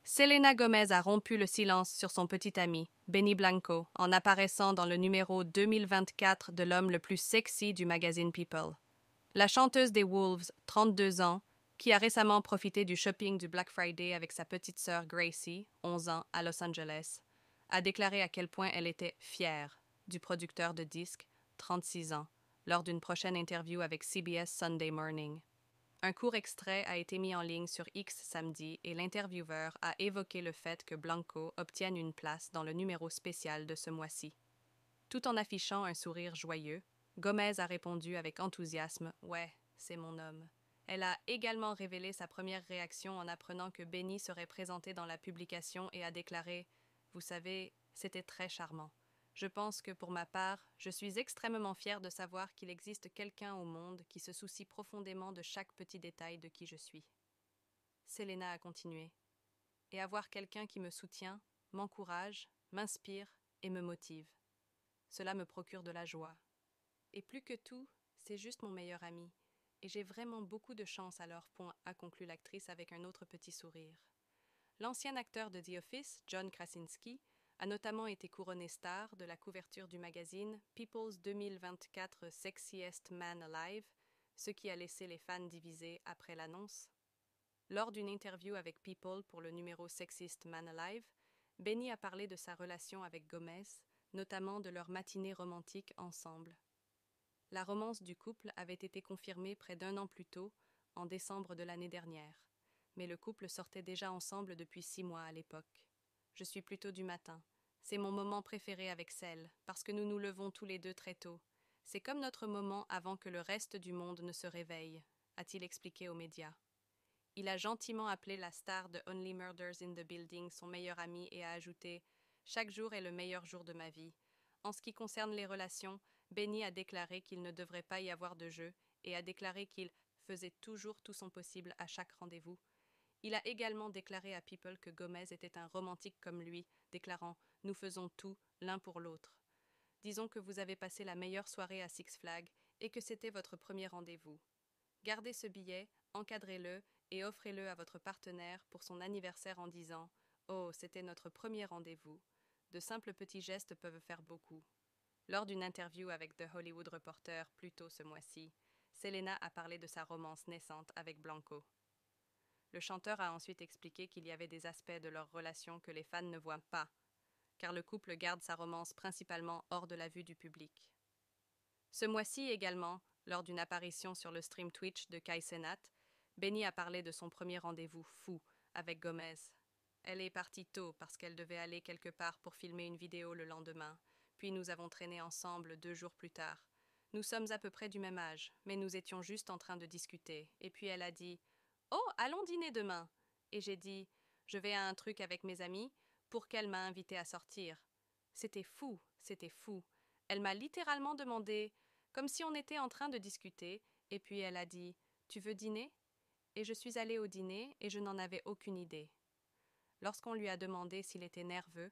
Selena Gomez a rompu le silence sur son petit ami, Benny Blanco, en apparaissant dans le numéro 2024 de l'homme le plus sexy du magazine People. La chanteuse des Wolves, 32 ans, qui a récemment profité du shopping du Black Friday avec sa petite sœur Gracie, 11 ans, à Los Angeles, a déclaré à quel point elle était fière du producteur de disques, 36 ans, lors d'une prochaine interview avec CBS Sunday Morning. Un court extrait a été mis en ligne sur X samedi et l'intervieweur a évoqué le fait que Blanco obtienne une place dans le numéro spécial de ce mois-ci. Tout en affichant un sourire joyeux, Gomez a répondu avec enthousiasme « Ouais, c'est mon homme ». Elle a également révélé sa première réaction en apprenant que Benny serait présenté dans la publication et a déclaré « Vous savez, c'était très charmant. Je pense que pour ma part, je suis extrêmement fière de savoir qu'il existe quelqu'un au monde qui se soucie profondément de chaque petit détail de qui je suis. » Selena a continué. « Et avoir quelqu'un qui me soutient, m'encourage, m'inspire et me motive. Cela me procure de la joie. Et plus que tout, c'est juste mon meilleur ami. Et j'ai vraiment beaucoup de chance à leur point, a conclu l'actrice avec un autre petit sourire. L'ancien acteur de The Office, John Krasinski, a notamment été couronné star de la couverture du magazine People's 2024 Sexiest Man Alive, ce qui a laissé les fans divisés après l'annonce. Lors d'une interview avec People pour le numéro Sexiest Man Alive, Benny a parlé de sa relation avec Gomez, notamment de leur matinée romantique ensemble. La romance du couple avait été confirmée près d'un an plus tôt, en décembre de l'année dernière, mais le couple sortait déjà ensemble depuis 6 mois à l'époque. Je suis plutôt du matin. C'est mon moment préféré avec Celle, parce que nous nous levons tous les deux très tôt. C'est comme notre moment avant que le reste du monde ne se réveille, a-t-il expliqué aux médias. Il a gentiment appelé la star de Only Murders in the Building son meilleur ami et a ajouté « Chaque jour est le meilleur jour de ma vie. » En ce qui concerne les relations, Benny a déclaré qu'il ne devrait pas y avoir de jeu et a déclaré qu'il faisait toujours tout son possible à chaque rendez-vous. Il a également déclaré à People que Gomez était un romantique comme lui, déclarant « Nous faisons tout l'un pour l'autre. Disons que vous avez passé la meilleure soirée à Six Flags et que c'était votre premier rendez-vous. Gardez ce billet, encadrez-le et offrez-le à votre partenaire pour son anniversaire en disant « Oh, c'était notre premier rendez-vous. » De simples petits gestes peuvent faire beaucoup. Lors d'une interview avec The Hollywood Reporter plus tôt ce mois-ci, Selena a parlé de sa romance naissante avec Blanco. Le chanteur a ensuite expliqué qu'il y avait des aspects de leur relation que les fans ne voient pas, car le couple garde sa romance principalement hors de la vue du public. Ce mois-ci également, lors d'une apparition sur le stream Twitch de Kai Cenat, Benny a parlé de son premier rendez-vous fou avec Gomez. Elle est partie tôt parce qu'elle devait aller quelque part pour filmer une vidéo le lendemain, puis nous avons traîné ensemble 2 jours plus tard. Nous sommes à peu près du même âge, mais nous étions juste en train de discuter, et puis elle a dit « Oh, allons dîner demain !» Et j'ai dit « Je vais à un truc avec mes amis » pour qu'elle m'a invité à sortir. C'était fou, c'était fou. Elle m'a littéralement demandé, comme si on était en train de discuter, et puis elle a dit « Tu veux dîner ?» Et je suis allée au dîner et je n'en avais aucune idée. Lorsqu'on lui a demandé s'il était nerveux,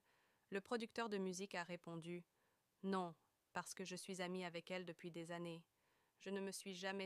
le producteur de musique a répondu « Non, parce que je suis amie avec elle depuis des années. Je ne me suis jamais